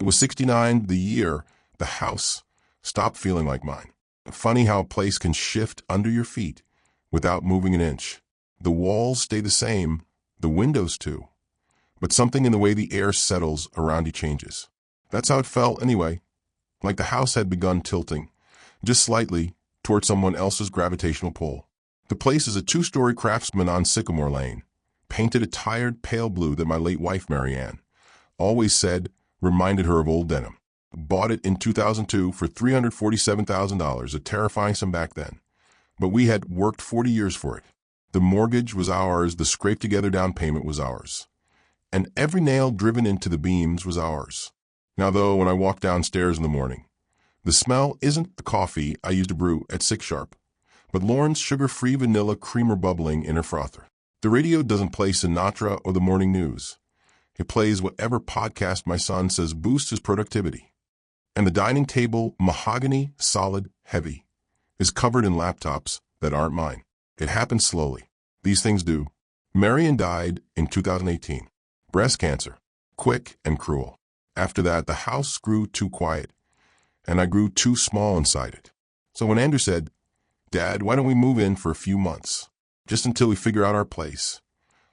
It was 69 the year the house stopped feeling like mine. Funny how a place can shift under your feet without moving an inch. The walls stay the same, the windows too. But something in the way the air settles around you changes. That's how it felt anyway, like the house had begun tilting, just slightly, toward someone else's gravitational pull. The place is a 2-story craftsman on Sycamore Lane, painted a tired pale blue that my late wife, Marianne, always said reminded her of old denim. Bought it in 2002 for $347,000, a terrifying sum back then. But we had worked 40 years for it. The mortgage was ours, the scraped-together down payment was ours. And every nail driven into the beams was ours. Now, though, when I walk downstairs in the morning, the smell isn't the coffee I used to brew at 6 sharp, but Lauren's sugar-free vanilla creamer bubbling in her frother. The radio doesn't play Sinatra or the morning news. It plays whatever podcast my son says boosts his productivity. And the dining table, mahogany, solid, heavy, is covered in laptops that aren't mine. It happens slowly. These things do. Marian died in 2018. Breast cancer. Quick and cruel. After that, the house grew too quiet, and I grew too small inside it. So when Andrew said, "Dad, why don't we move in for a few months, just until we figure out our place?"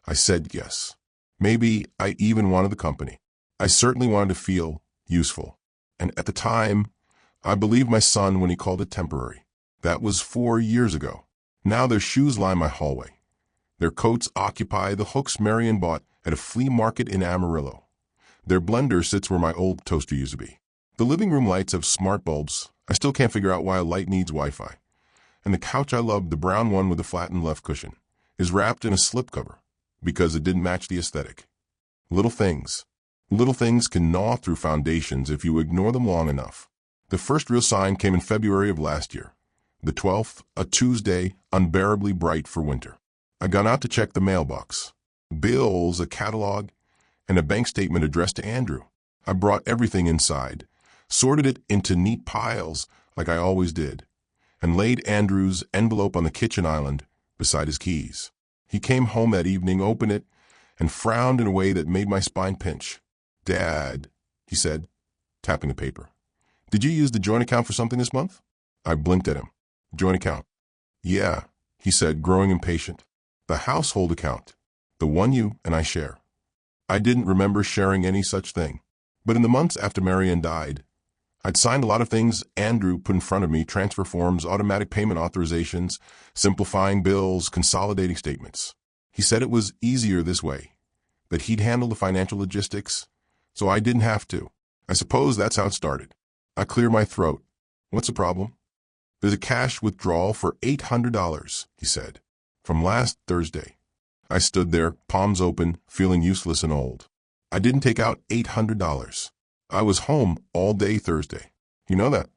I said yes. Maybe I even wanted the company. I certainly wanted to feel useful. And at the time, I believed my son when he called it temporary. That was 4 years ago. Now their shoes line my hallway. Their coats occupy the hooks Marian bought at a flea market in Amarillo. Their blender sits where my old toaster used to be. The living room lights have smart bulbs. I still can't figure out why a light needs Wi-Fi. And the couch I loved, the brown one with the flattened left cushion, is wrapped in a slipcover because it didn't match the aesthetic. Little things. Little things can gnaw through foundations if you ignore them long enough. The first real sign came in February of last year. The 12th, a Tuesday, unbearably bright for winter. I got out to check the mailbox. Bills, a catalog, and a bank statement addressed to Andrew. I brought everything inside, sorted it into neat piles like I always did, and laid Andrew's envelope on the kitchen island beside his keys. He came home that evening, opened it, and frowned in a way that made my spine pinch. "Dad," he said, tapping the paper, "did you use the joint account for something this month?" I blinked at him. "Joint account?" "Yeah," he said, growing impatient. "The household account, the one you and I share." I didn't remember sharing any such thing. But in the months after Marianne died, I'd signed a lot of things Andrew put in front of me: transfer forms, automatic payment authorizations, simplifying bills, consolidating statements. He said it was easier this way, that he'd handle the financial logistics, so I didn't have to. I suppose that's how it started. I cleared my throat. "What's the problem?" "There's a cash withdrawal for $800, he said, "from last Thursday." I stood there, palms open, feeling useless and old. I didn't take out $800. I was home all day Thursday. You know that?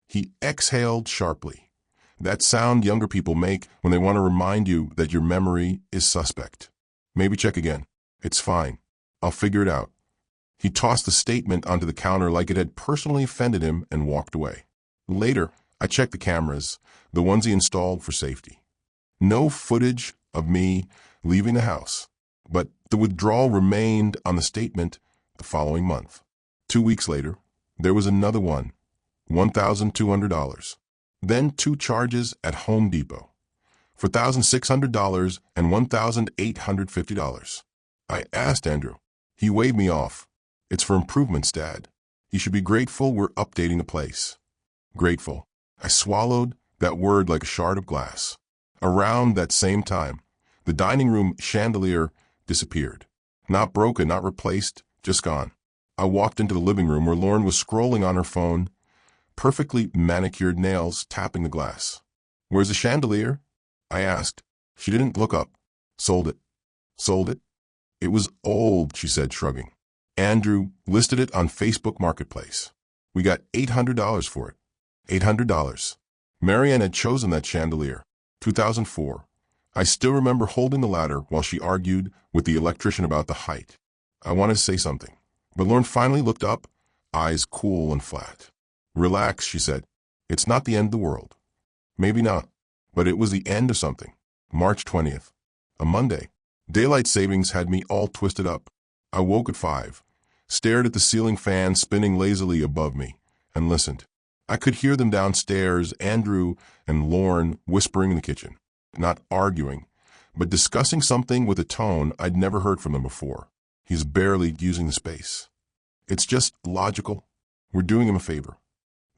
He exhaled sharply. That sound younger people make when they want to remind you that your memory is suspect. "Maybe check again." "It's fine. I'll figure it out." He tossed the statement onto the counter like it had personally offended him and walked away. Later, I checked the cameras, the ones he installed for safety. No footage of me leaving the house, but the withdrawal remained on the statement the following month. 2 weeks later, there was another one, $1,200. Then 2 charges at Home Depot for $1,600 and $1,850. I asked Andrew. He waved me off. "It's for improvements, Dad. You should be grateful we're updating the place." Grateful. I swallowed that word like a shard of glass. Around that same time, the dining room chandelier disappeared. Not broken, not replaced, just gone. I walked into the living room where Lauren was scrolling on her phone, perfectly manicured nails tapping the glass. "Where's the chandelier?" I asked. She didn't look up. "Sold it." "Sold it?" "It was old," she said, shrugging. "Andrew listed it on Facebook Marketplace. We got $800 for it." $800. Marianne had chosen that chandelier. 2004. I still remember holding the ladder while she argued with the electrician about the height. I wanted to say something, but Lauren finally looked up, eyes cool and flat. "Relax," she said. "It's not the end of the world." Maybe not, but it was the end of something. March 20th, a Monday. Daylight savings had me all twisted up. I woke at 5, stared at the ceiling fan spinning lazily above me, and listened. I could hear them downstairs, Andrew and Lauren whispering in the kitchen, not arguing, but discussing something with a tone I'd never heard from them before. He's barely using the space. It's just logical. We're doing him a favor.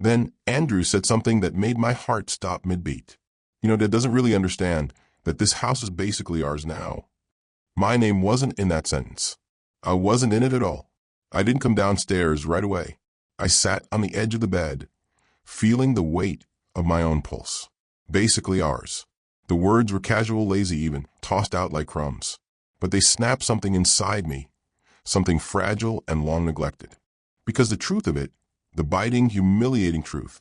Then Andrew said something that made my heart stop mid-beat. Dad doesn't really understand that this house is basically ours now. My name wasn't in that sentence. I wasn't in it at all. I didn't come downstairs right away. I sat on the edge of the bed, feeling the weight of my own pulse. Basically ours. The words were casual, lazy even, tossed out like crumbs. But they snapped something inside me, something fragile and long neglected. Because the truth of it, the biting, humiliating truth,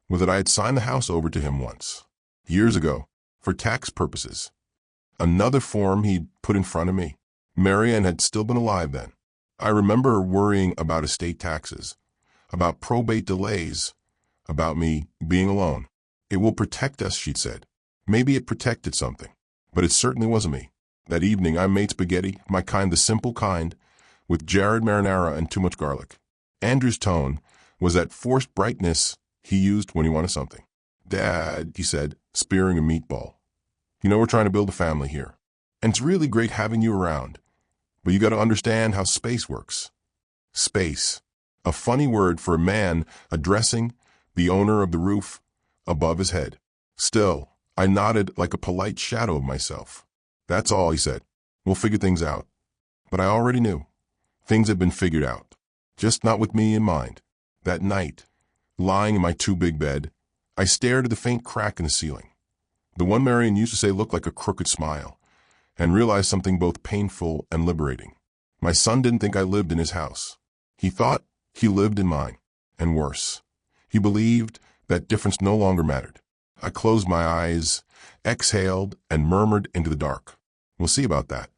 was that I had signed the house over to him once, years ago, for tax purposes. Another form he'd put in front of me. Marianne had still been alive then. I remember her worrying about estate taxes, about probate delays, about me being alone. It will protect us, she'd said. Maybe it protected something, but it certainly wasn't me. That evening, I made spaghetti, my kind, the simple kind, with jarred marinara and too much garlic. Andrew's tone was that forced brightness he used when he wanted something. Dad, he said, spearing a meatball. We're trying to build a family here. And it's really great having you around. But you got to understand how space works. Space. A funny word for a man addressing the owner of the roof above his head. Still, I nodded like a polite shadow of myself. That's all, he said. We'll figure things out. But I already knew. Things had been figured out. Just not with me in mind. That night, lying in my too-big bed, I stared at the faint crack in the ceiling. The one Marion used to say looked like a crooked smile, and realized something both painful and liberating. My son didn't think I lived in his house. He thought he lived in mine, and worse. He believed that difference no longer mattered. I closed my eyes, exhaled, and murmured into the dark. We'll see about that.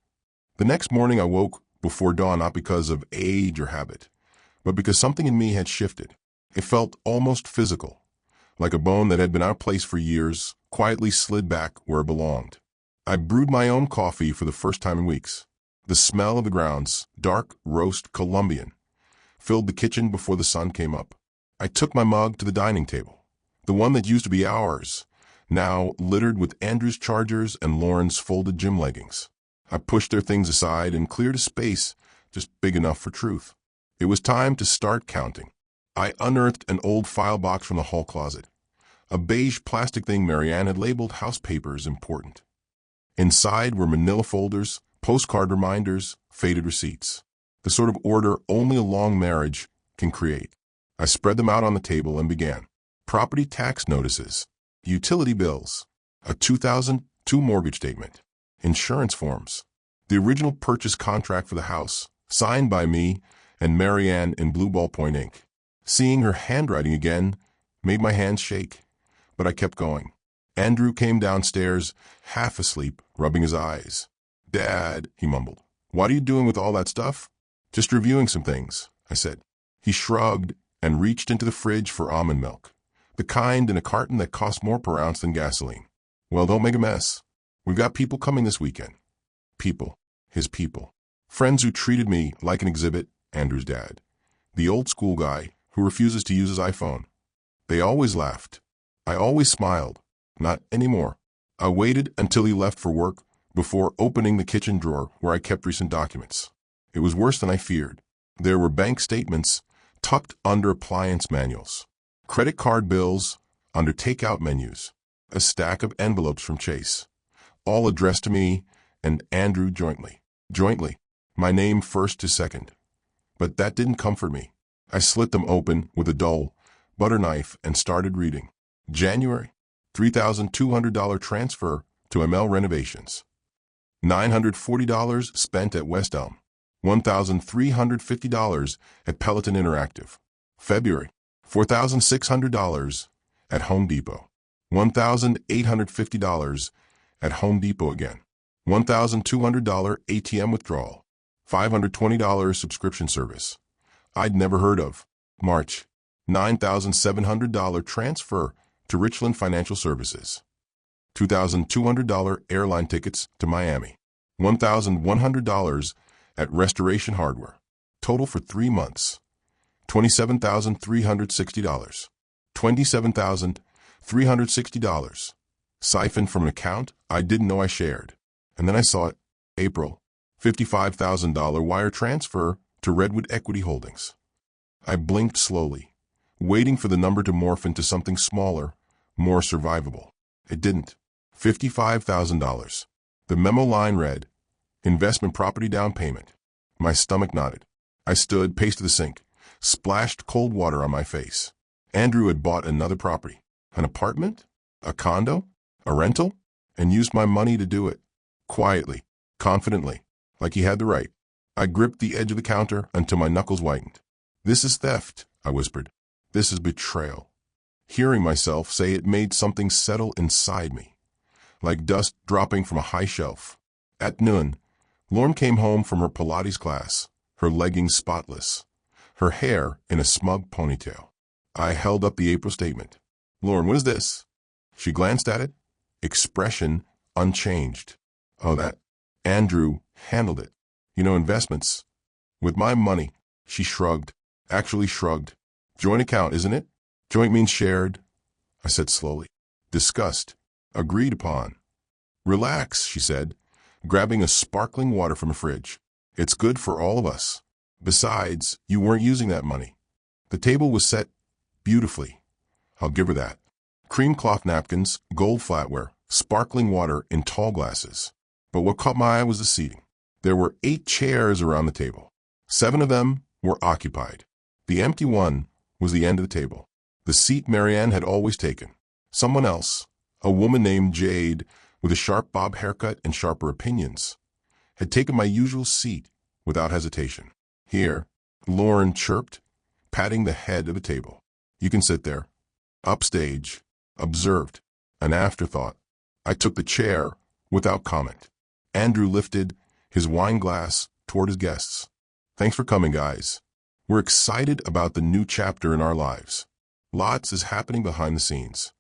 The next morning I woke before dawn, not because of age or habit, but because something in me had shifted. It felt almost physical, like a bone that had been out of place for years, quietly slid back where it belonged. I brewed my own coffee for the first time in weeks. The smell of the grounds, dark roast Colombian, filled the kitchen before the sun came up. I took my mug to the dining table, the one that used to be ours, now littered with Andrew's chargers and Lauren's folded gym leggings. I pushed their things aside and cleared a space just big enough for truth. It was time to start counting. I unearthed an old file box from the hall closet, a beige plastic thing Marianne had labeled house papers important. Inside were manila folders, postcard reminders, faded receipts, the sort of order only a long marriage can create. I spread them out on the table and began. Property tax notices, utility bills, a 2002 mortgage statement, insurance forms, the original purchase contract for the house, signed by me and Marianne in blue ballpoint ink. Seeing her handwriting again made my hands shake, but I kept going. Andrew came downstairs, half asleep, rubbing his eyes. Dad, he mumbled, what are you doing with all that stuff? Just reviewing some things, I said. He shrugged and reached into the fridge for almond milk, the kind in a carton that cost more per ounce than gasoline. Well, don't make a mess. We've got people coming this weekend. People. His people. Friends who treated me like an exhibit, Andrew's dad. The old school guy who refuses to use his iPhone. They always laughed. I always smiled. Not anymore. I waited until he left for work before opening the kitchen drawer where I kept recent documents. It was worse than I feared. There were bank statements tucked under appliance manuals, credit card bills under takeout menus, a stack of envelopes from Chase, all addressed to me and Andrew jointly. Jointly, my name first to second. But that didn't comfort me. I slit them open with a dull butter knife and started reading. January, $3,200 transfer to ML Renovations. $940 spent at West Elm. $1,350 at Peloton Interactive. February, $4,600 at Home Depot. $1,850 at Home Depot again. $1,200 ATM withdrawal. $520 subscription service I'd never heard of. March, $9,700 transfer to Richland Financial Services. $2,200 airline tickets to Miami. $1,100 at Restoration Hardware. Total for 3 months, $27,360. $27,360. Siphoned from an account I didn't know I shared. And then I saw it. April. $55,000 wire transfer to Redwood Equity Holdings. I blinked slowly, waiting for the number to morph into something smaller, more survivable. It didn't. $55,000. The memo line read, investment property down payment. My stomach knotted. I stood, paced to the sink, splashed cold water on my face. Andrew had bought another property. An apartment? A condo? A rental? And used my money to do it. Quietly, confidently, like he had the right. I gripped the edge of the counter until my knuckles whitened. This is theft, I whispered. This is betrayal. Hearing myself say it made something settle inside me, like dust dropping from a high shelf. At noon, Lauren came home from her Pilates class, her leggings spotless, her hair in a smug ponytail. I held up the April statement. Lauren, what is this? She glanced at it, expression unchanged. Oh, that. Andrew handled it. You know, investments. With my money. She shrugged. Actually shrugged. Joint account, isn't it? Joint means shared, I said slowly. Discussed. Agreed upon. Relax, she said, grabbing a sparkling water from a fridge. It's good for all of us. Besides, you weren't using that money. The table was set beautifully. I'll give her that. Cream cloth napkins, gold flatware, sparkling water in tall glasses. But what caught my eye was the seating. There were 8 chairs around the table. 7 of them were occupied. The empty one was the end of the table. The seat Marianne had always taken. Someone else, a woman named Jade, with a sharp bob haircut and sharper opinions, had taken my usual seat without hesitation. Here, Lauren chirped, patting the head of the table. You can sit there. Upstage, observed, an afterthought. I took the chair without comment. Andrew lifted his wine glass toward his guests. Thanks for coming, guys. We're excited about the new chapter in our lives. Lots is happening behind the scenes.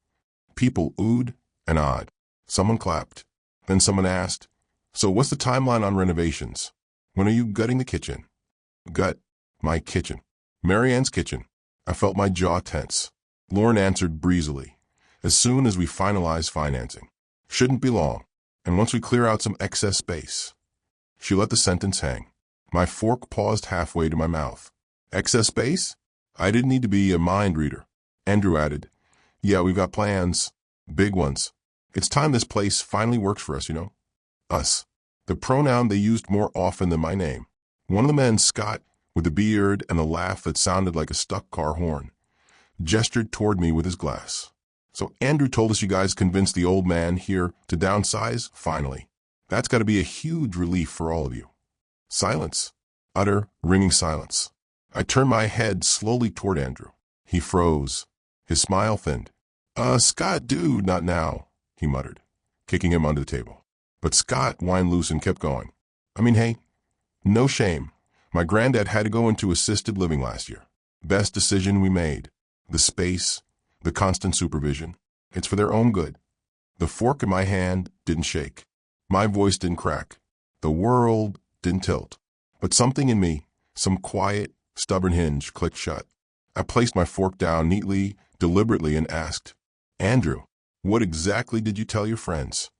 People oohed and awed. Someone clapped. Then someone asked, so what's the timeline on renovations? When are you gutting the kitchen? Gut. My kitchen. Marianne's kitchen. I felt my jaw tense. Lauren answered breezily. As soon as we finalize financing. Shouldn't be long. And once we clear out some excess space. She let the sentence hang. My fork paused halfway to my mouth. Excess space? I didn't need to be a mind reader. Andrew added, yeah, we've got plans. Big ones. It's time this place finally works for us, you know? Us. The pronoun they used more often than my name. One of the men, Scott, with the beard and a laugh that sounded like a stuck car horn, gestured toward me with his glass. So Andrew told us you guys convinced the old man here to downsize, finally. That's got to be a huge relief for all of you. Silence. Utter, ringing silence. I turned my head slowly toward Andrew. He froze. His smile thinned. Scott, dude, not now, he muttered, kicking him under the table. But Scott whined loose and kept going. I mean, hey, no shame. My granddad had to go into assisted living last year. Best decision we made. The space, the constant supervision. It's for their own good. The fork in my hand didn't shake. My voice didn't crack. The world didn't tilt. But something in me, some quiet, stubborn hinge, clicked shut. I placed my fork down neatly, deliberately, and asked, Andrew, what exactly did you tell your friends?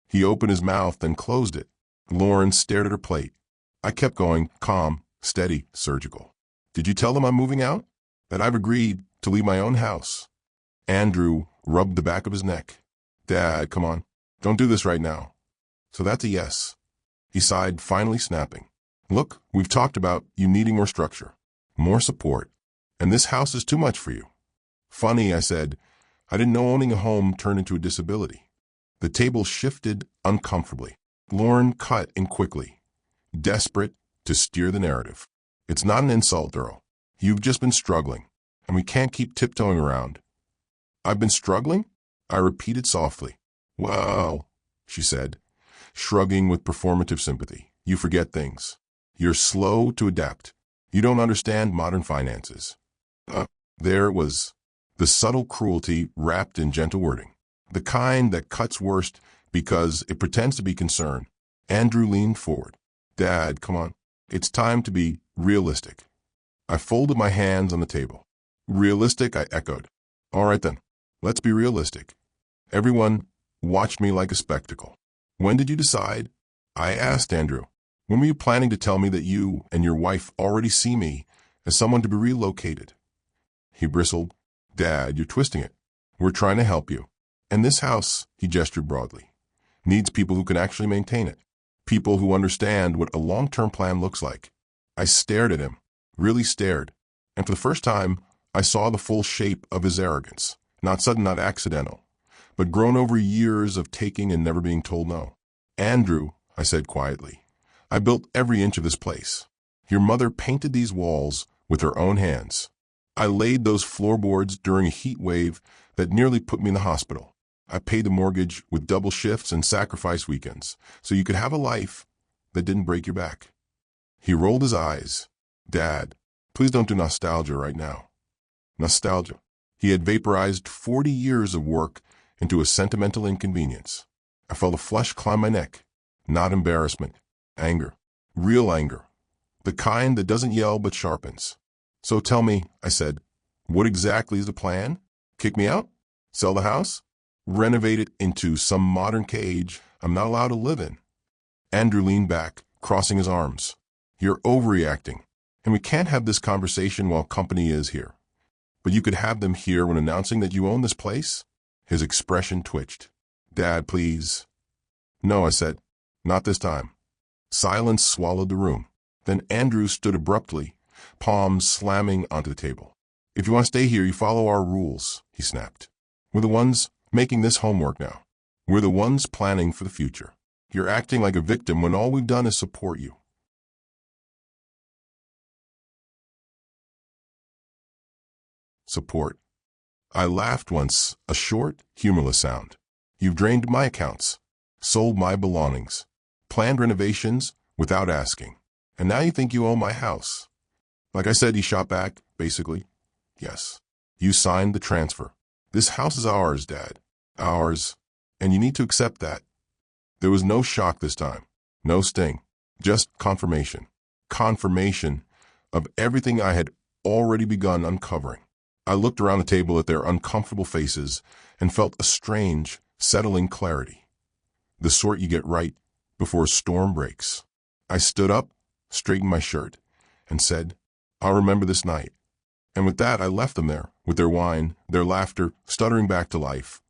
He opened his mouth, then closed it. Lauren stared at her plate. I kept going, calm, steady, surgical. Did you tell them I'm moving out? That I've agreed to leave my own house? Andrew rubbed the back of his neck. Dad, come on. Don't do this right now. So that's a yes. He sighed, finally snapping. Look, we've talked about you needing more structure, more support, and this house is too much for you. Funny, I said. I didn't know owning a home turned into a disability. The table shifted uncomfortably. Lauren cut in quickly, desperate to steer the narrative. It's not an insult, Earl. You've just been struggling, and we can't keep tiptoeing around. I've been struggling? I repeated softly. Well, she said, shrugging with performative sympathy. You forget things. You're slow to adapt. You don't understand modern finances. There it was, the subtle cruelty wrapped in gentle wording. The kind that cuts worst because it pretends to be concern. Andrew leaned forward. Dad, come on. It's time to be Realistic. I folded my hands on the table. Realistic, I echoed. All right then, let's be realistic. Everyone watched me like a spectacle. When did you decide? I asked Andrew. When were you planning to tell me that you and your wife already see me as someone to be relocated? He bristled. Dad, you're twisting it. We're trying to help you. And this house, he gestured broadly, needs people who can actually maintain it. People who understand what a long-term plan looks like. I stared at him, really stared. And for the first time, I saw the full shape of his arrogance. Not sudden, not accidental, but grown over years of taking and never being told no. Andrew, I said quietly, I built every inch of this place. Your mother painted these walls with her own hands. I laid those floorboards during a heat wave that nearly put me in the hospital. I paid the mortgage with double shifts and sacrifice weekends so you could have a life that didn't break your back. He rolled his eyes. Dad, please don't do nostalgia right now. Nostalgia. He had vaporized 40 years of work into a sentimental inconvenience. I felt a flush climb my neck. Not embarrassment. Anger. Real anger. The kind that doesn't yell but sharpens. So tell me, I said, what exactly is the plan? Kick me out? Sell the house? Renovate it into some modern cage I'm not allowed to live in? Andrew leaned back, crossing his arms. You're overreacting, and we can't have this conversation while company is here. But you could have them here when announcing that you own this place? His expression twitched. Dad, please. No, I said. Not this time. Silence swallowed the room. Then Andrew stood abruptly, palms slamming onto the table. If you want to stay here, you follow our rules, he snapped. We're the ones making this homework now. We're the ones planning for the future. You're acting like a victim when all we've done is support you. Support. I laughed once, a short, humorless sound. You've drained my accounts, sold my belongings, planned renovations without asking, and now you think you own my house. Like I said, he shot back, basically. Yes, you signed the transfer. This house is ours, Dad. Ours. And you need to accept that. There was no shock this time. No sting. Just confirmation. Confirmation of everything I had already begun uncovering. I looked around the table at their uncomfortable faces and felt a strange, settling clarity. The sort you get right before a storm breaks. I stood up, straightened my shirt, and said, I'll remember this night. And with that, I left them there, with their wine, their laughter, stuttering back to life,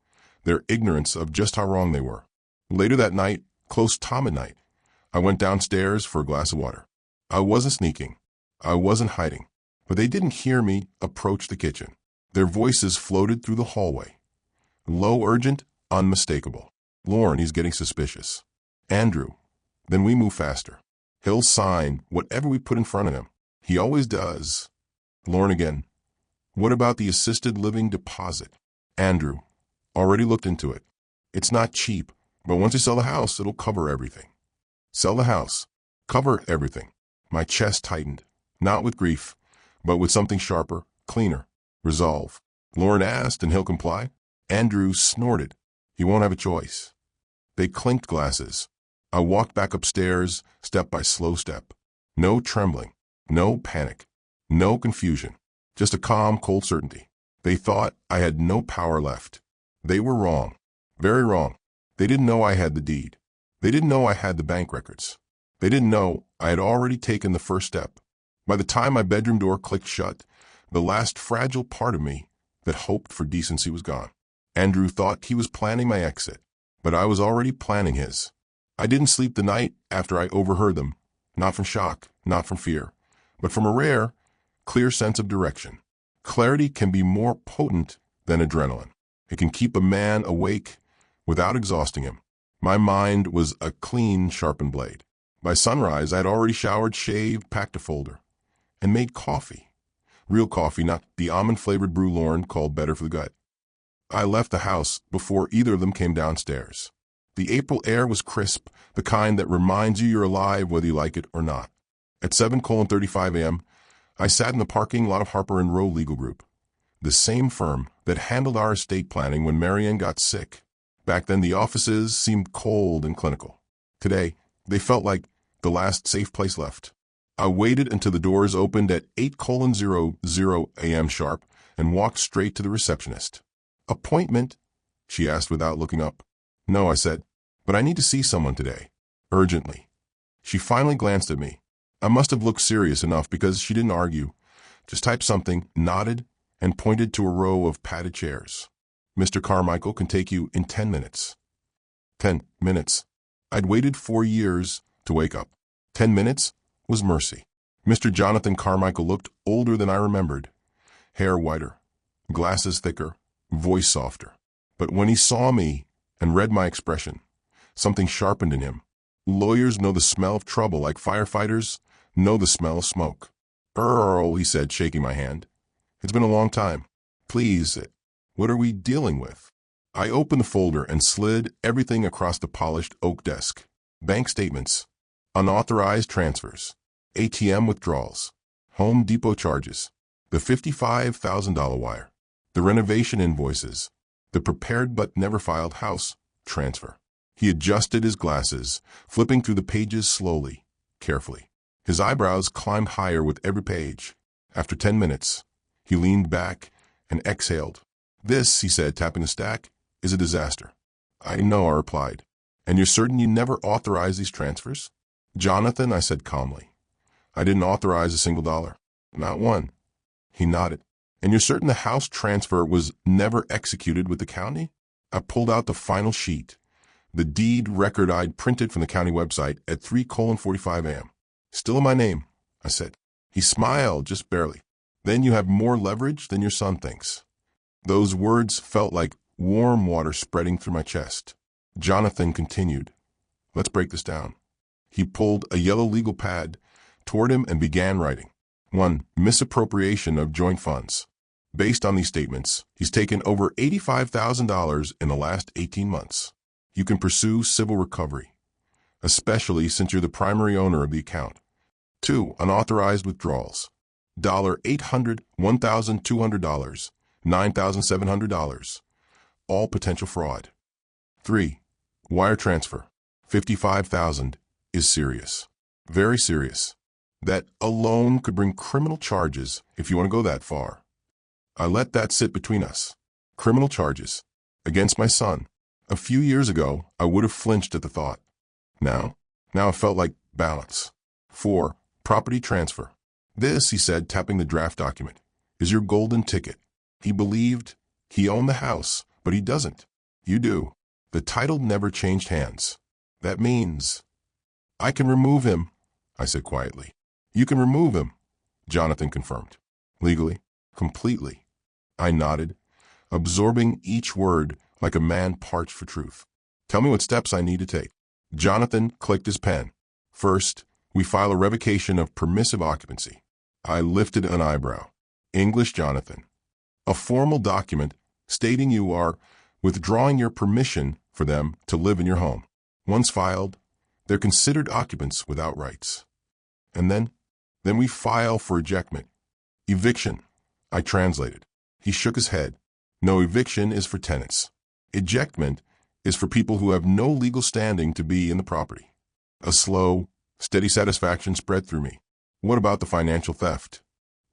their ignorance of just how wrong they were. Later that night, close to midnight, I went downstairs for a glass of water. I wasn't sneaking. I wasn't hiding. But they didn't hear me approach the kitchen. Their voices floated through the hallway. Low, urgent, unmistakable. Lauren, he's getting suspicious. Andrew, then we move faster. He'll sign whatever we put in front of him. He always does. Lauren again. What about the assisted living deposit? Andrew, already looked into it. It's not cheap, but once you sell the house, it'll cover everything. Sell the house. Cover everything. My chest tightened, not with grief, but with something sharper, cleaner. Resolve. Lauren asked, and he'll comply. Andrew snorted. He won't have a choice. They clinked glasses. I walked back upstairs, step by slow step. No trembling, no panic, no confusion. Just a calm, cold certainty. They thought I had no power left. They were wrong. Very wrong. They didn't know I had the deed. They didn't know I had the bank records. They didn't know I had already taken the first step. By the time my bedroom door clicked shut, the last fragile part of me that hoped for decency was gone. Andrew thought he was planning my exit, but I was already planning his. I didn't sleep the night after I overheard them, not from shock, not from fear, but from a rare, clear sense of direction. Clarity can be more potent than adrenaline. It can keep a man awake without exhausting him. My mind was a clean, sharpened blade. By sunrise, I had already showered, shaved, packed a folder, and made coffee. Real coffee, not the almond-flavored brew Lauren called better for the gut. I left the house before either of them came downstairs. The April air was crisp, the kind that reminds you you're alive whether you like it or not. At 7:35 a.m., I sat in the parking lot of Harper & Row Legal Group, the same firm that handled our estate planning when Marianne got sick. Back then, the offices seemed cold and clinical. Today, they felt like the last safe place left. I waited until the doors opened at 8:00 a.m. sharp and walked straight to the receptionist. "Appointment?" she asked without looking up. "No," I said, "but I need to see someone today. Urgently." She finally glanced at me. I must have looked serious enough because she didn't argue, just typed something, nodded, and pointed to a row of padded chairs. "Mr. Carmichael can take you in 10 minutes. 10 minutes. I'd waited 4 years to wake up. 10 minutes was mercy. Mr. Jonathan Carmichael looked older than I remembered. Hair whiter, glasses thicker, voice softer. But when he saw me and read my expression, something sharpened in him. Lawyers know the smell of trouble like firefighters know the smell of smoke. "Earl," he said, shaking my hand. "It's been a long time. Please, what are we dealing with?" I opened the folder and slid everything across the polished oak desk. Bank statements, unauthorized transfers, ATM withdrawals, Home Depot charges, the $55,000 wire, the renovation invoices, the prepared but never filed house transfer. He adjusted his glasses, flipping through the pages slowly, carefully. His eyebrows climbed higher with every page. After 10 minutes, he leaned back and exhaled. "This," he said, tapping the stack, "is a disaster." "I know," I replied. "And you're certain you never authorized these transfers?" "Jonathan," I said calmly, "I didn't authorize a single dollar. Not one." He nodded. "And you're certain the house transfer was never executed with the county?" I pulled out the final sheet, the deed record I'd printed from the county website at 3:45 a.m. "Still in my name," I said. He smiled, just barely. "Then you have more leverage than your son thinks." Those words felt like warm water spreading through my chest. Jonathan continued, "Let's break this down." He pulled a yellow legal pad toward him and began writing. 1. Misappropriation of joint funds. Based on these statements, he's taken over $85,000 in the last 18 months. You can pursue civil recovery, especially since you're the primary owner of the account. 2. Unauthorized withdrawals. $800, $1,200, $9,700. All potential fraud. 3. Wire transfer. $55,000 is serious. Very serious. That alone could bring criminal charges if you want to go that far. I let that sit between us. Criminal charges. Against my son. A few years ago, I would have flinched at the thought. Now it felt like balance. 4. Property transfer. This, he said, tapping the draft document, is your golden ticket. He believed he owned the house, but he doesn't. You do. The title never changed hands. That means I can remove him, I said quietly. You can remove him, Jonathan confirmed. Legally? Completely. I nodded, absorbing each word like a man parched for truth. Tell me what steps I need to take. Jonathan clicked his pen. First, we file a revocation of permissive occupancy. I lifted an eyebrow. English, Jonathan. A formal document stating you are withdrawing your permission for them to live in your home. Once filed, they're considered occupants without rights. And then we file for ejectment. Eviction, I translated. He shook his head. No, eviction is for tenants. Ejectment is for people who have no legal standing to be in the property. A slow, steady satisfaction spread through me. What about the financial theft?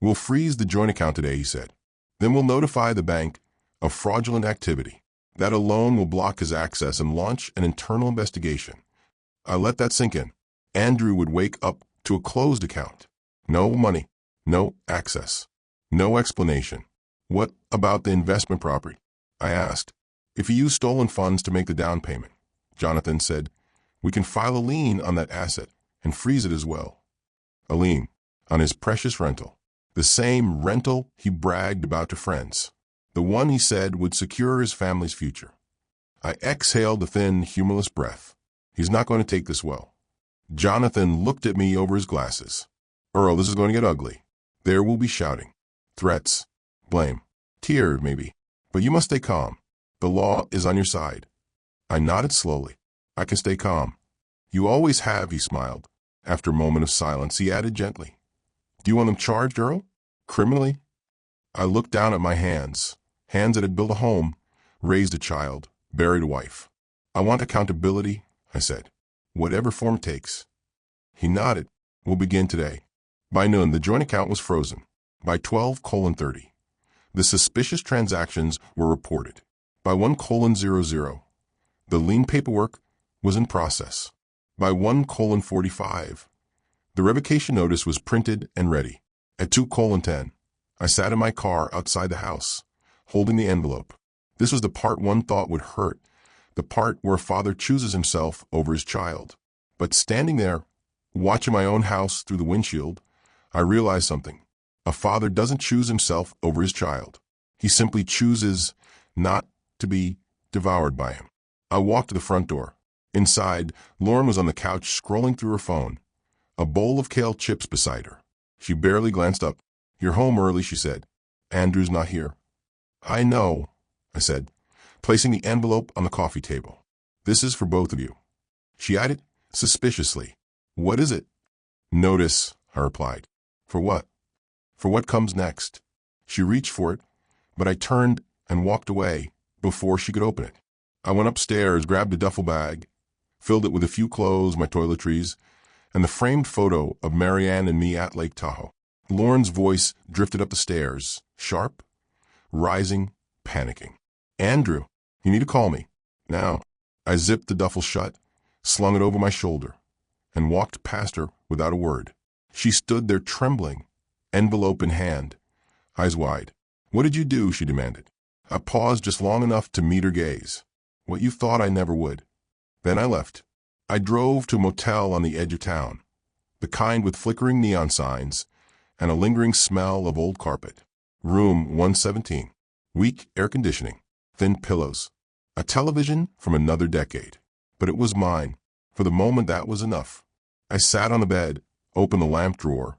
We'll freeze the joint account today, he said. Then we'll notify the bank of fraudulent activity. That alone will block his access and launch an internal investigation. I let that sink in. Andrew would wake up to a closed account. No money, no access, no explanation. What about the investment property? I asked. If he used stolen funds to make the down payment, Jonathan said, we can file a lien on that asset and freeze it as well. A lien on his precious rental. The same rental he bragged about to friends. The one he said would secure his family's future. I exhaled a thin, humorless breath. He's not going to take this well. Jonathan looked at me over his glasses. Earl, this is going to get ugly. There will be shouting, threats, blame, tears maybe. But you must stay calm. The law is on your side. I nodded slowly. I can stay calm. You always have, he smiled. After a moment of silence, he added gently. Do you want them charged, Earl? Criminally? I looked down at my hands that had built a home, raised a child, buried a wife. I want accountability, I said, whatever form it takes. He nodded. We'll begin today. By noon, the joint account was frozen. By 12:30, the suspicious transactions were reported. By 1:00, the lien paperwork was in process. By 1:45, the revocation notice was printed and ready. At 2:10, I sat in my car outside the house, holding the envelope. This was the part one thought would hurt, the part where a father chooses himself over his child. But standing there, watching my own house through the windshield, I realized something. A father doesn't choose himself over his child. He simply chooses not to be devoured by him. I walked to the front door. Inside, Lauren was on the couch scrolling through her phone, a bowl of kale chips beside her. She barely glanced up. "You're home early," she said. "Andrew's not here." "I know," I said, placing the envelope on the coffee table. "This is for both of you." She eyed it suspiciously. "What is it?" "Notice," I replied. "For what?" "For what comes next." She reached for it, but I turned and walked away before she could open it. I went upstairs, grabbed a duffel bag, filled it with a few clothes, my toiletries, and the framed photo of Marianne and me at Lake Tahoe. Lauren's voice drifted up the stairs, sharp, rising, panicking. "Andrew, you need to call me. Now." I zipped the duffel shut, slung it over my shoulder, and walked past her without a word. She stood there trembling, envelope in hand, eyes wide. "What did you do?" she demanded. I paused just long enough to meet her gaze. "What you thought I never would." Then I left. I drove to a motel on the edge of town, the kind with flickering neon signs and a lingering smell of old carpet. Room 117. Weak air conditioning, thin pillows, a television from another decade. But it was mine. For the moment, that was enough. I sat on the bed, opened the lamp drawer,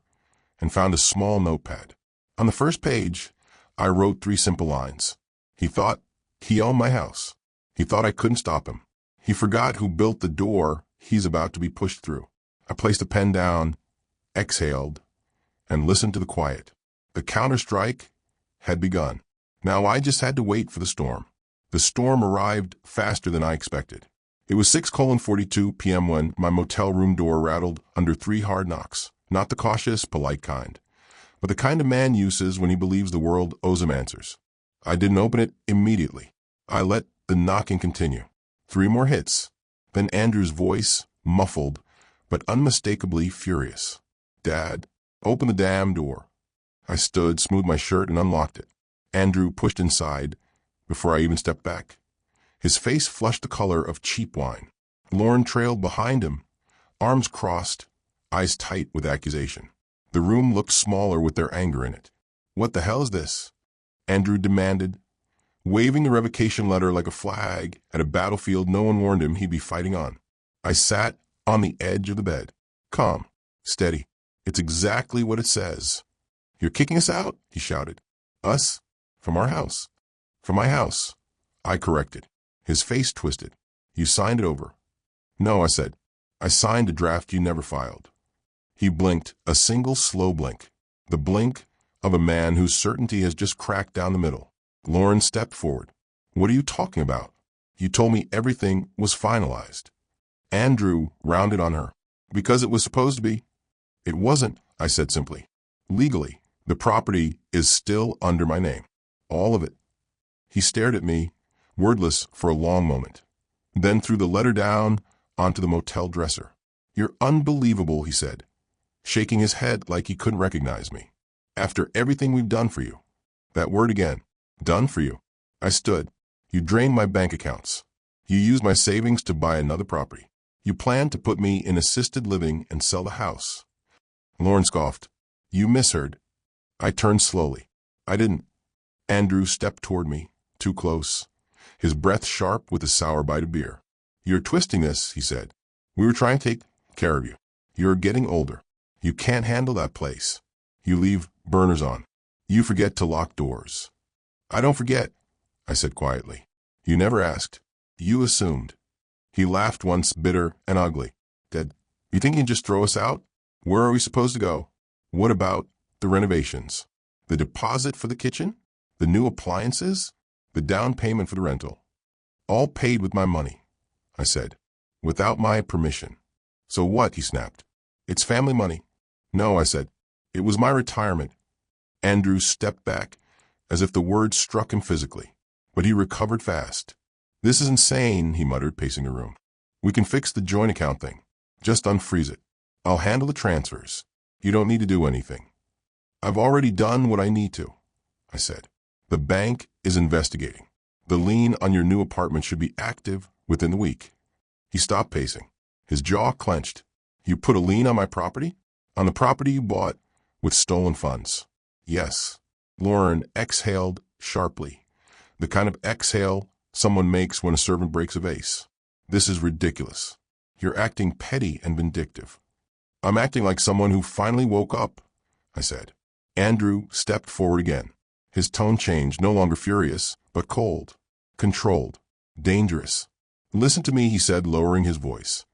and found a small notepad. On the first page, I wrote 3 simple lines. He thought he owned my house. He thought I couldn't stop him. He forgot who built the door he's about to be pushed through. I placed the pen down, exhaled, and listened to the quiet. The counter-strike had begun. Now I just had to wait for the storm. The storm arrived faster than I expected. It was 6:42 p.m. when my motel room door rattled under 3 hard knocks. Not the cautious, polite kind, but the kind a man uses when he believes the world owes him answers. I didn't open it immediately. I let the knocking continue. 3 more hits. Then Andrew's voice, muffled, but unmistakably furious. "Dad, open the damn door." I stood, smoothed my shirt, and unlocked it. Andrew pushed inside before I even stepped back. His face flushed the color of cheap wine. Lauren trailed behind him, arms crossed, eyes tight with accusation. The room looked smaller with their anger in it. "What the hell is this?" Andrew demanded, waving the revocation letter like a flag at a battlefield no one warned him he'd be fighting on. I sat on the edge of the bed. "Calm, steady. It's exactly what it says." "You're kicking us out?" he shouted. "Us? From our house." "From my house," I corrected. His face twisted. "You signed it over." "No," I said. "I signed a draft you never filed." He blinked, a single slow blink. The blink of a man whose certainty has just cracked down the middle. Lauren stepped forward. "What are you talking about? You told me everything was finalized." Andrew rounded on her. "Because it was supposed to be." "It wasn't," I said simply. "Legally, the property is still under my name. All of it." He stared at me, wordless for a long moment, then threw the letter down onto the motel dresser. "You're unbelievable," he said, shaking his head like he couldn't recognize me. "After everything we've done for you." That word again. Done for you. I stood. "You drained my bank accounts. You used my savings to buy another property. You planned to put me in assisted living and sell the house." Lauren scoffed. "You misheard." I turned slowly. "I didn't." Andrew stepped toward me, too close, his breath sharp with a sour bite of beer. "You're twisting this," he said. "We were trying to take care of you. You're getting older. You can't handle that place. You leave burners on. You forget to lock doors." "I don't forget," I said quietly. "You never asked. You assumed." He laughed once, bitter and ugly. "Dad, you think you can just throw us out? Where are we supposed to go? What about the renovations? The deposit for the kitchen? The new appliances? The down payment for the rental? All paid with my money," I said, "without my permission." "So what?" he snapped. "It's family money." "No," I said. It was my retirement. Andrew stepped back, as if the words struck him physically. But he recovered fast. This is insane, he muttered, pacing the room. We can fix the joint account thing. Just unfreeze it. I'll handle the transfers. You don't need to do anything. I've already done what I need to, I said. The bank is investigating. The lien on your new apartment should be active within the week. He stopped pacing. His jaw clenched. You put a lien on my property? On the property you bought with stolen funds? Yes. Lauren exhaled sharply. The kind of exhale someone makes when a servant breaks a vase. This is ridiculous. You're acting petty and vindictive. I'm acting like someone who finally woke up, I said. Andrew stepped forward again. His tone changed, no longer furious, but cold, controlled, dangerous. Listen to me, he said, lowering his voice,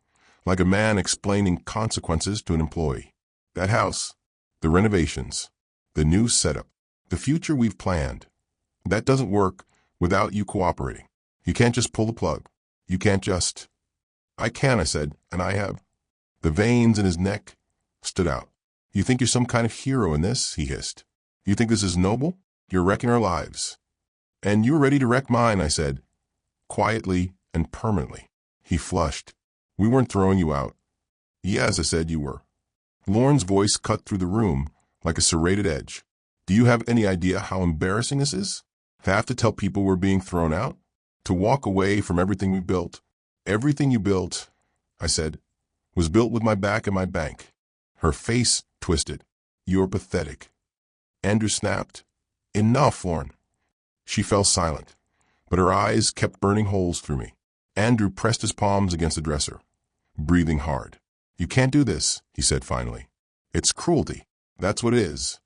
like a man explaining consequences to an employee. That house, the renovations, the new setup, the future we've planned, that doesn't work without you cooperating. You can't just pull the plug. You can't just... I can, I said, and I have. The veins in his neck stood out. You think you're some kind of hero in this, he hissed. You think this is noble? You're wrecking our lives. And you're ready to wreck mine, I said, quietly and permanently. He flushed. We weren't throwing you out. Yes, I said, you were. Lauren's voice cut through the room like a serrated edge. Do you have any idea how embarrassing this is? To have to tell people we're being thrown out? To walk away from everything we built? Everything you built, I said, was built with my back and my bank. Her face twisted. You're pathetic. Andrew snapped. Enough, Lauren. She fell silent, but her eyes kept burning holes through me. Andrew pressed his palms against the dresser, breathing hard. You can't do this, he said finally. It's cruelty. That's what it is.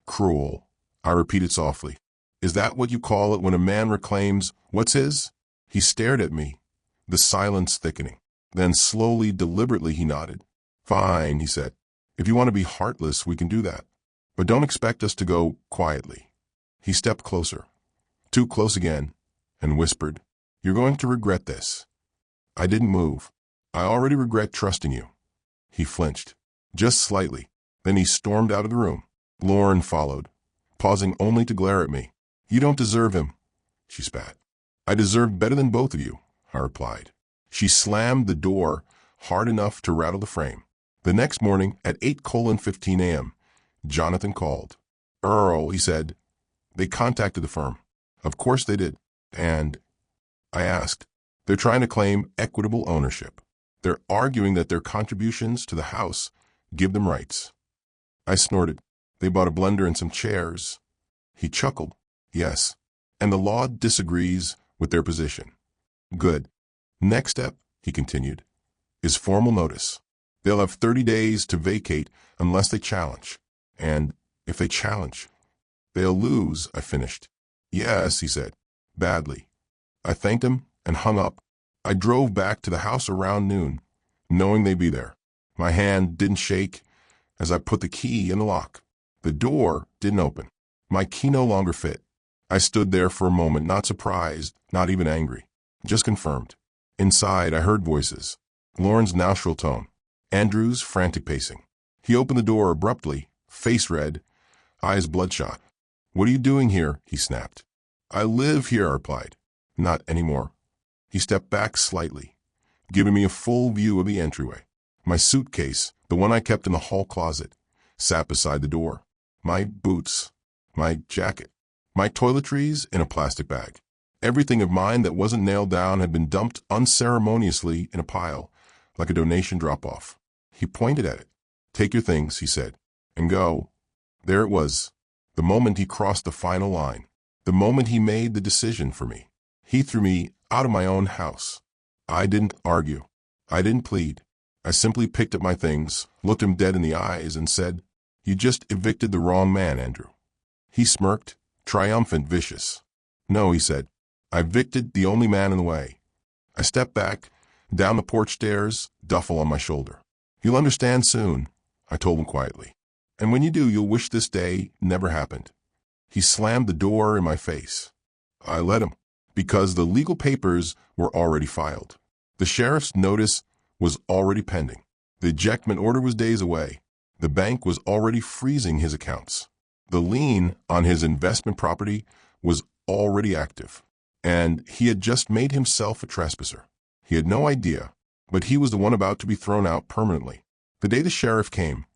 Cruel, I repeated softly. Is that what you call it when a man reclaims what's his? He stared at me, the silence thickening. Then slowly, deliberately, he nodded. Fine, he said. If you want to be heartless, we can do that. But don't expect us to go quietly. He stepped closer, too close again, and whispered, You're going to regret this. I didn't move. I already regret trusting you. He flinched, just slightly. Then he stormed out of the room. Lauren followed, pausing only to glare at me. You don't deserve him, she spat. I deserve better than both of you, I replied. She slammed the door hard enough to rattle the frame. The next morning at 8:15 a.m., Jonathan called. Earl, he said. They contacted the firm. Of course they did. And I asked. They're trying to claim equitable ownership. They're arguing that their contributions to the house give them rights. I snorted. They bought a blender and some chairs. He chuckled. Yes. And the law disagrees with their position. Good. Next step, he continued, is formal notice. They'll have 30 days to vacate unless they challenge. And if they challenge, they'll lose, I finished. Yes, he said, badly. I thanked him and hung up. I drove back to the house around noon, knowing they'd be there. My hand didn't shake as I put the key in the lock. The door didn't open. My key no longer fit. I stood there for a moment, not surprised, not even angry, just confirmed. Inside, I heard voices. Lauren's natural tone. Andrew's frantic pacing. He opened the door abruptly, face red, eyes bloodshot. What are you doing here? He snapped. I live here, I replied. Not anymore. He stepped back slightly, giving me a full view of the entryway. My suitcase, the one I kept in the hall closet, sat beside the door. My boots, my jacket, my toiletries in a plastic bag. Everything of mine that wasn't nailed down had been dumped unceremoniously in a pile, like a donation drop-off. He pointed at it. Take your things, he said, and go. There it was, the moment he crossed the final line, the moment he made the decision for me. He threw me out of my own house. I didn't argue. I didn't plead. I simply picked up my things, looked him dead in the eyes, and said, You just evicted the wrong man, Andrew. He smirked, triumphant, vicious. No, he said. I evicted the only man in the way. I stepped back, down the porch stairs, duffel on my shoulder. You'll understand soon, I told him quietly. And when you do, you'll wish this day never happened. He slammed the door in my face. I let him, because the legal papers were already filed. The sheriff's notice was already pending. The ejectment order was days away. The bank was already freezing his accounts. The lien on his investment property was already active, and he had just made himself a trespasser. He had no idea, but he was the one about to be thrown out permanently. The day the sheriff came,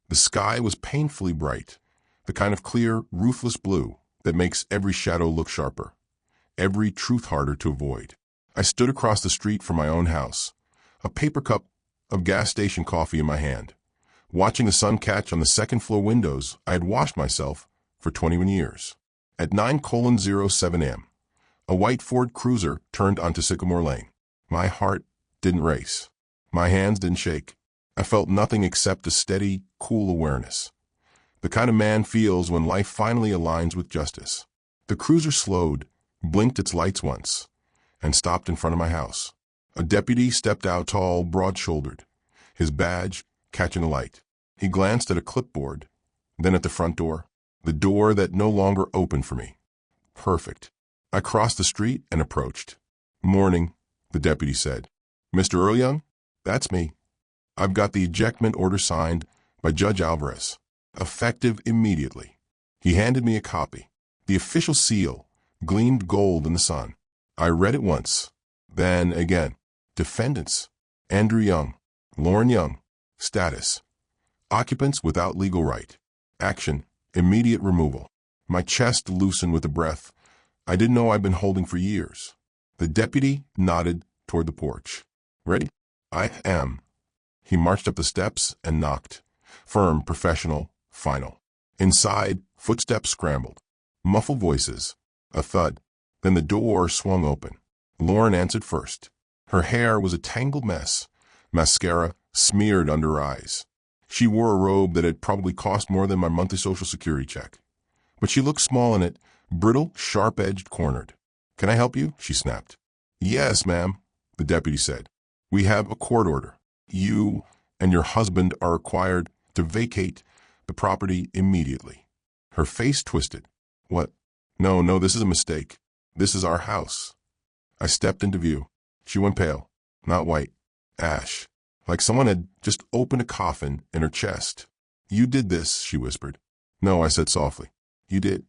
the sky was painfully bright, the kind of clear, ruthless blue that makes every shadow look sharper, every truth harder to avoid. I stood across the street from my own house, a paper cup of gas station coffee in my hand, watching the sun catch on the second-floor windows I had washed myself for 21 years. At 9:07 a.m., a white Ford Cruiser turned onto Sycamore Lane. My heart didn't race. My hands didn't shake. I felt nothing except a steady, cool awareness. The kind of man feels when life finally aligns with justice. The cruiser slowed, blinked its lights once, and stopped in front of my house. A deputy stepped out, tall, broad-shouldered, his badge catching the light. He glanced at a clipboard, then at the front door, the door that no longer opened for me. Perfect. I crossed the street and approached. "Morning," the deputy said. "Mr. Earlyoung? That's me. I've got the ejectment order signed by Judge Alvarez, effective immediately." He handed me a copy. The official seal gleamed gold in the sun. I read it once, then again. Defendants: Andrew Young, Lauren Young. Status: occupants without legal right. Action: immediate removal. My chest loosened with a breath I didn't know I'd been holding for years. The deputy nodded toward the porch. "Ready?" "I am." He marched up the steps and knocked. Firm, professional, final. Inside, footsteps scrambled. Muffled voices. A thud. Then the door swung open. Lauren answered first. Her hair was a tangled mess, mascara smeared under her eyes. She wore a robe that had probably cost more than my monthly Social Security check. But she looked small in it, brittle, sharp-edged, cornered. "Can I help you?" she snapped. "Yes, ma'am," the deputy said. "We have a court order. You and your husband are required to vacate the property immediately." Her face twisted. "What? No, this is a mistake. This is our house." I stepped into view. She went pale, not white, ash, like someone had just opened a coffin in her chest. "You did this," she whispered. "No," I said softly. "You did."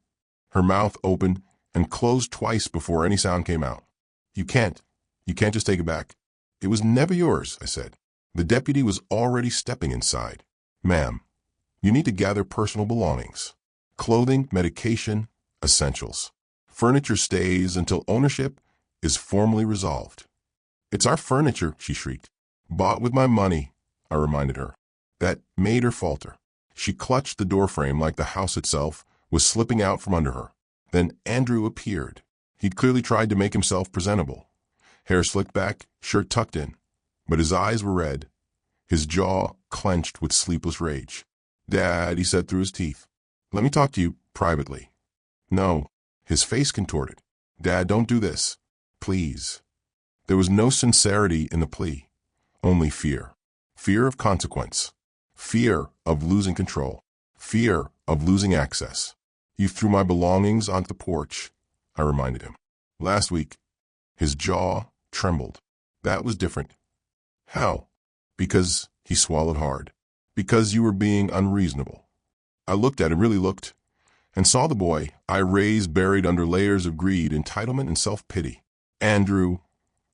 Her mouth opened and closed twice before any sound came out. You can't just take it back." "It was never yours," I said. The deputy was already stepping inside. "Ma'am, you need to gather personal belongings. Clothing, medication, essentials. Furniture stays until ownership is formally resolved." "It's our furniture," she shrieked. "Bought with my money," I reminded her. That made her falter. She clutched the doorframe like the house itself was slipping out from under her. Then Andrew appeared. He'd clearly tried to make himself presentable. Hair slicked back, shirt tucked in. But his eyes were red, his jaw clenched with sleepless rage. "Dad," he said through his teeth, "let me talk to you privately." "No." His face contorted. "Dad, don't do this. Please." There was no sincerity in the plea, only fear. Fear of consequence. Fear of losing control. Fear of losing access. "You threw my belongings onto the porch," I reminded him. "Last week." His jaw trembled. "That was different." "How?" "Because," he swallowed hard, "because you were being unreasonable." I looked at him, really looked, and saw the boy I raised buried under layers of greed, entitlement, and self-pity. "Andrew,"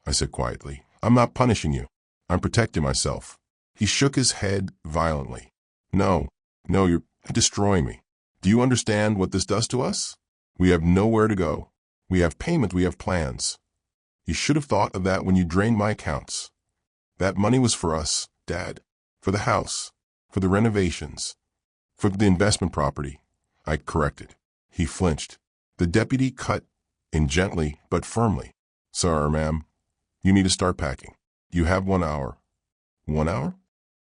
I said quietly, "I'm not punishing you. I'm protecting myself." He shook his head violently. No, you're destroying me. Do you understand what this does to us? We have nowhere to go. We have payment, we have plans. You should have thought of that when you drained my accounts. That money was for us, Dad, for the house, for the renovations, for the investment property. I corrected. He flinched. The deputy cut in gently but firmly. "Sir, ma'am, you need to start packing. You have 1 hour." "1 hour?"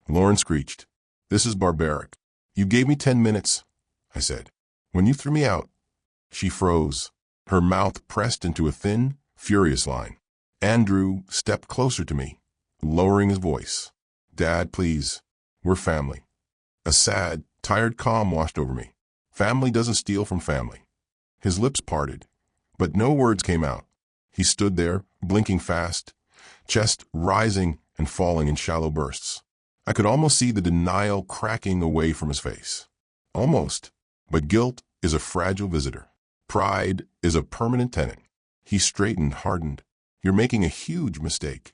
Lauren screeched. "This is barbaric." "You gave me 10 minutes, I said. "When you threw me out." She froze, her mouth pressed into a thin, furious line. Andrew stepped closer to me, lowering his voice. "Dad, please. We're family." A sad, tired calm washed over me. Family doesn't steal from family. His lips parted, but no words came out. He stood there, blinking fast, chest rising and falling in shallow bursts. I could almost see the denial cracking away from his face. Almost. But guilt is a fragile visitor. Pride is a permanent tenant. He straightened, hardened. You're making a huge mistake.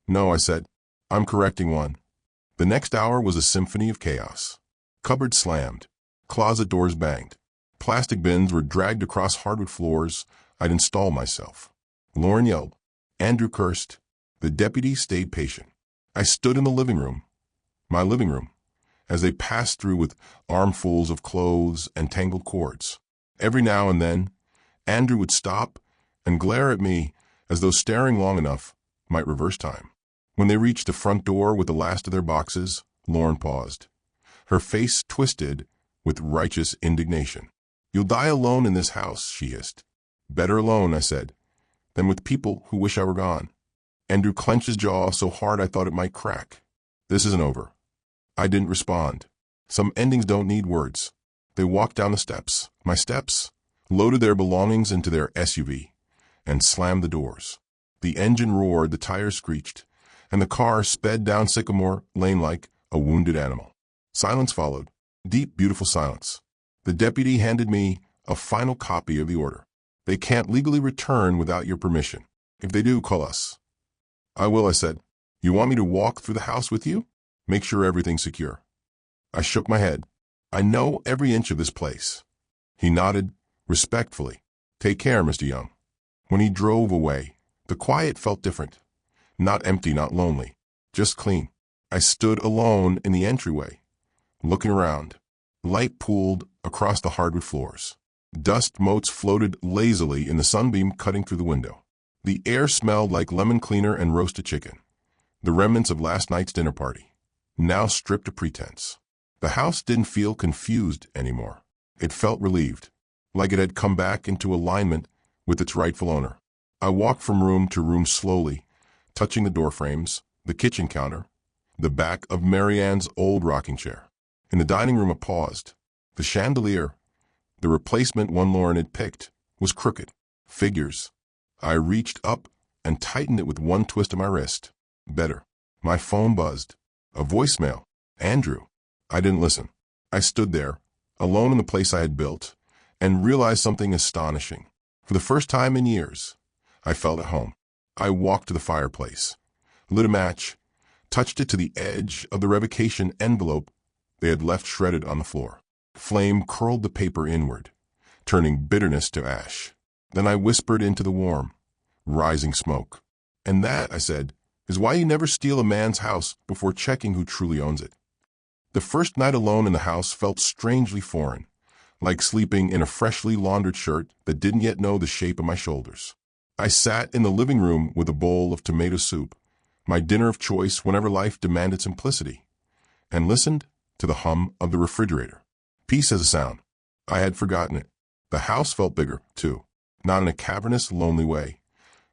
No, I said. I'm correcting one. The next hour was a symphony of chaos. Cupboards slammed. Closet doors banged. Plastic bins were dragged across hardwood floors. I'd install myself. Lauren yelled. Andrew cursed. The deputy stayed patient. I stood in the living room, my living room, as they passed through with armfuls of clothes and tangled cords. Every now and then, Andrew would stop and glare at me as though staring long enough might reverse time. When they reached the front door with the last of their boxes, Lauren paused. Her face twisted with righteous indignation. You'll die alone in this house, she hissed. Better alone, I said, than with people who wish I were gone. Andrew clenched his jaw so hard I thought it might crack. This isn't over. I didn't respond. Some endings don't need words. They walked down the steps, my steps, loaded their belongings into their SUV, and slammed the doors. The engine roared, the tires screeched, and the car sped down Sycamore Lane like a wounded animal. Silence followed. Deep, beautiful silence. The deputy handed me a final copy of the order. They can't legally return without your permission. If they do, call us. I will, I said. You want me to walk through the house with you? Make sure everything's secure. I shook my head. I know every inch of this place. He nodded respectfully. Take care, Mr. Young. When he drove away, the quiet felt different. Not empty, not lonely, just clean. I stood alone in the entryway, looking around. Light pooled across the hardwood floors. Dust motes floated lazily in the sunbeam cutting through the window. The air smelled like lemon cleaner and roasted chicken, the remnants of last night's dinner party, now stripped of pretense. The house didn't feel confused anymore. It felt relieved, like it had come back into alignment with its rightful owner. I walked from room to room slowly, touching the door frames, the kitchen counter, the back of Marianne's old rocking chair. In the dining room I paused. The chandelier, the replacement one Lauren had picked, was crooked. Figures. I reached up and tightened it with one twist of my wrist. Better. My phone buzzed. A voicemail. Andrew. I didn't listen. I stood there, alone in the place I had built, and realized something astonishing. For the first time in years, I felt at home. I walked to the fireplace, lit a match, touched it to the edge of the revocation envelope they had left shredded on the floor. Flame curled the paper inward, turning bitterness to ash. Then I whispered into the warm, rising smoke. And that, I said, is why you never steal a man's house before checking who truly owns it. The first night alone in the house felt strangely foreign, like sleeping in a freshly laundered shirt that didn't yet know the shape of my shoulders. I sat in the living room with a bowl of tomato soup, my dinner of choice whenever life demanded simplicity, and listened to the hum of the refrigerator. Peace as a sound. I had forgotten it. The house felt bigger, too, not in a cavernous, lonely way,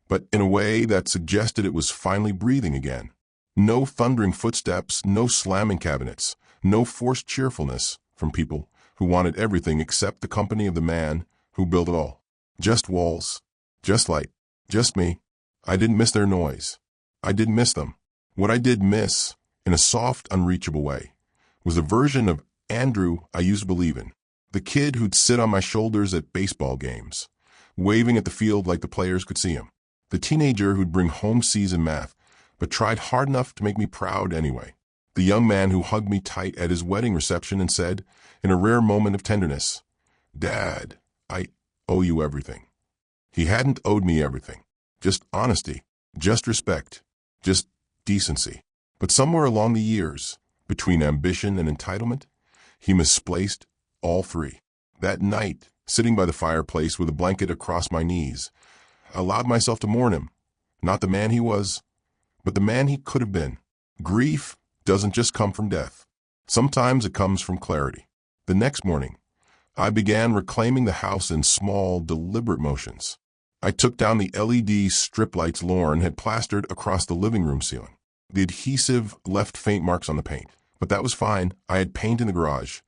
but in a way that suggested it was finally breathing again. No thundering footsteps, no slamming cabinets, no forced cheerfulness from people who wanted everything except the company of the man who built it all. Just walls, just light, just me. I didn't miss their noise. I didn't miss them. What I did miss, in a soft, unreachable way, was a version of Andrew I used to believe in. The kid who'd sit on my shoulders at baseball games, waving at the field like the players could see him. The teenager who'd bring home C's in math, but tried hard enough to make me proud anyway. The young man who hugged me tight at his wedding reception and said, in a rare moment of tenderness, "Dad, I owe you everything." He hadn't owed me everything. Just honesty, just respect, just decency. But somewhere along the years, between ambition and entitlement, he misplaced all three. That night, sitting by the fireplace with a blanket across my knees, I allowed myself to mourn him. Not the man he was, but the man he could have been. Grief doesn't just come from death. Sometimes it comes from clarity. The next morning, I began reclaiming the house in small, deliberate motions. I took down the LED strip lights Lauren had plastered across the living room ceiling. The adhesive left faint marks on the paint, but that was fine. I had paint in the garage,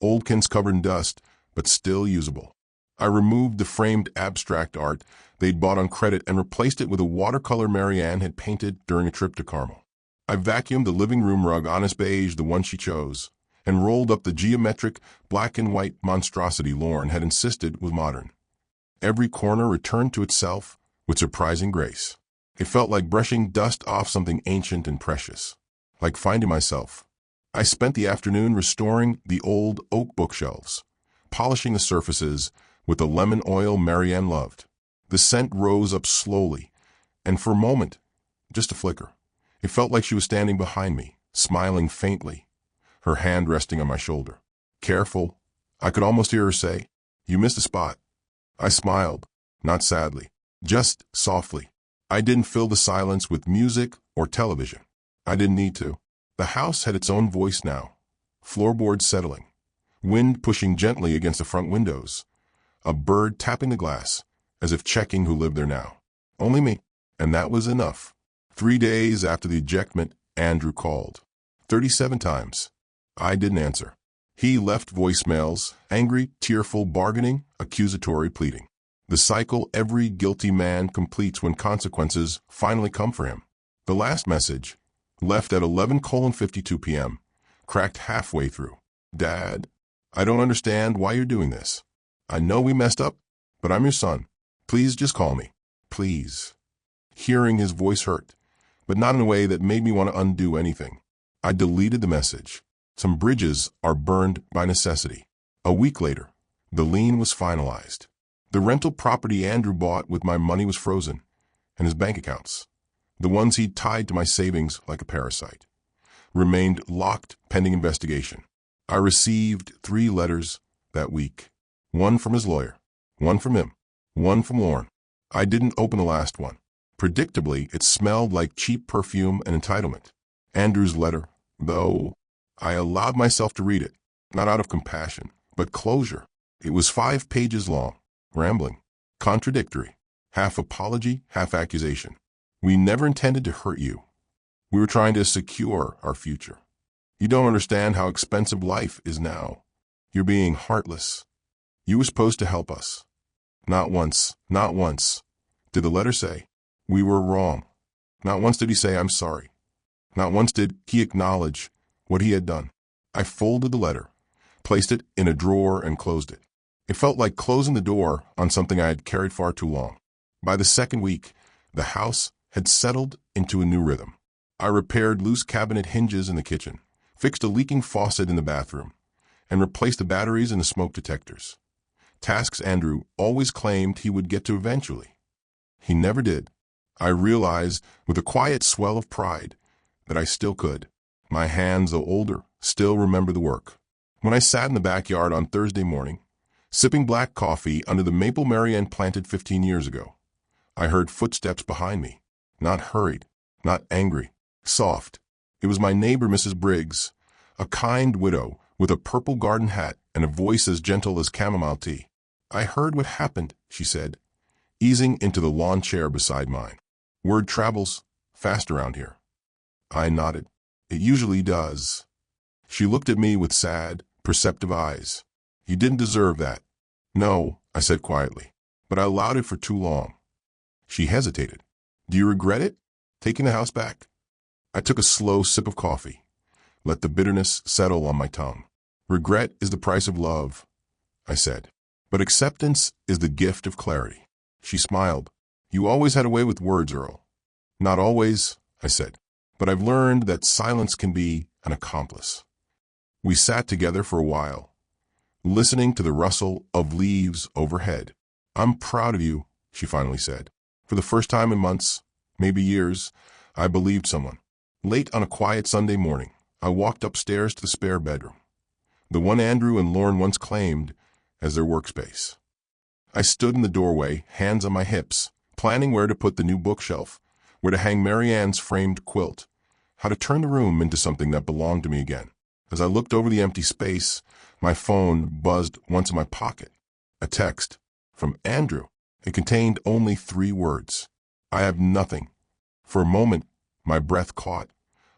oldkins covered in dust, but still usable. I removed the framed abstract art they'd bought on credit and replaced it with a watercolor Marianne had painted during a trip to Carmel. I vacuumed the living room rug, honest beige, the one she chose, and rolled up the geometric black and white monstrosity Lauren had insisted was modern. Every corner returned to itself with surprising grace. It felt like brushing dust off something ancient and precious, like finding myself. I spent the afternoon restoring the old oak bookshelves, polishing the surfaces with the lemon oil Marianne loved. The scent rose up slowly, and for a moment, just a flicker, it felt like she was standing behind me, smiling faintly, her hand resting on my shoulder. Careful, I could almost hear her say, "You missed a spot." I smiled, not sadly, just softly. I didn't fill the silence with music or television. I didn't need to. The house had its own voice now. Floorboards settling, wind pushing gently against the front windows, a bird tapping the glass, as if checking who lived there now. Only me. And that was enough. 3 days after the ejectment, Andrew called. 37 times. I didn't answer. He left voicemails, angry, tearful, bargaining, accusatory, pleading. The cycle every guilty man completes when consequences finally come for him. The last message, left at 11:52 p.m., cracked halfway through. "Dad, I don't understand why you're doing this. I know we messed up, but I'm your son. Please just call me. Please." Hearing his voice hurt, but not in a way that made me want to undo anything. I deleted the message. Some bridges are burned by necessity. A week later, the lien was finalized. The rental property Andrew bought with my money was frozen, and his bank accounts, the ones he'd tied to my savings like a parasite, remained locked pending investigation. I received 3 letters that week. One from his lawyer, one from him, one from Lauren. I didn't open the last one. Predictably, it smelled like cheap perfume and entitlement. Andrew's letter, though, I allowed myself to read it, not out of compassion, but closure. It was 5 pages long, rambling, contradictory, half apology, half accusation. "We never intended to hurt you. We were trying to secure our future. You don't understand how expensive life is now. You're being heartless. You were supposed to help us." Not once, did the letter say, "We were wrong." Not once did he say, "I'm sorry." Not once did he acknowledge what he had done. I folded the letter, placed it in a drawer, and closed it. It felt like closing the door on something I had carried far too long. By the second week, the house had settled into a new rhythm. I repaired loose cabinet hinges in the kitchen, fixed a leaking faucet in the bathroom, and replaced the batteries in the smoke detectors. Tasks Andrew always claimed he would get to eventually. He never did. I realized with a quiet swell of pride that I still could. My hands, though older, still remember the work. When I sat in the backyard on Thursday morning, sipping black coffee under the maple Marianne planted 15 years ago, I heard footsteps behind me. Not hurried, not angry, soft. It was my neighbor, Mrs. Briggs, a kind widow with a purple garden hat and a voice as gentle as chamomile tea. "I heard what happened," she said, easing into the lawn chair beside mine. "Word travels fast around here." I nodded. "It usually does." She looked at me with sad, perceptive eyes. "You didn't deserve that." "No," I said quietly, "but I allowed it for too long." She hesitated. "Do you regret it? Taking the house back?" I took a slow sip of coffee, let the bitterness settle on my tongue. "Regret is the price of love," I said, "but acceptance is the gift of clarity." She smiled. "You always had a way with words, Earl." "Not always," I said, "but I've learned that silence can be an accomplice." We sat together for a while, listening to the rustle of leaves overhead. "I'm proud of you," she finally said. For the first time in months, maybe years, I believed someone. Late on a quiet Sunday morning, I walked upstairs to the spare bedroom, the one Andrew and Lauren once claimed as their workspace. I stood in the doorway, hands on my hips, planning where to put the new bookshelf, where to hang Marianne's framed quilt, how to turn the room into something that belonged to me again. As I looked over the empty space, my phone buzzed once in my pocket. A text from Andrew. It contained only 3 words. "I have nothing." For a moment, my breath caught,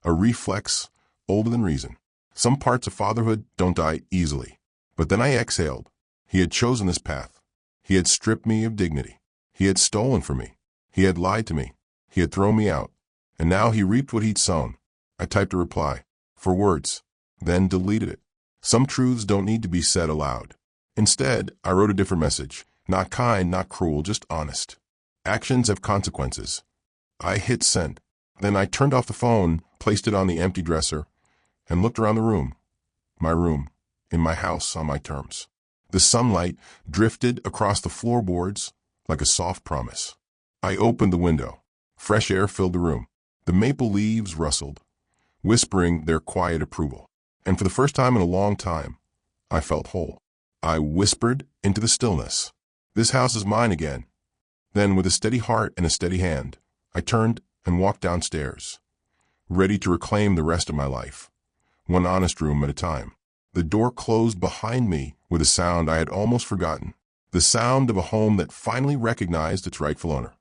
a reflex older than reason. Some parts of fatherhood don't die easily. But then I exhaled. He had chosen this path. He had stripped me of dignity. He had stolen from me. He had lied to me. He had thrown me out. And now he reaped what he'd sown. I typed a reply, 4 words, then deleted it. Some truths don't need to be said aloud. Instead, I wrote a different message. Not kind, not cruel, just honest. Actions have consequences. I hit send. Then I turned off the phone, placed it on the empty dresser, and looked around the room. My room, in my house, on my terms. The sunlight drifted across the floorboards like a soft promise. I opened the window. Fresh air filled the room. The maple leaves rustled, whispering their quiet approval. And for the first time in a long time, I felt whole. I whispered into the stillness, "This house is mine again." Then, with a steady heart and a steady hand, I turned and walked downstairs, ready to reclaim the rest of my life, one honest room at a time. The door closed behind me with a sound I had almost forgotten, the sound of a home that finally recognized its rightful owner.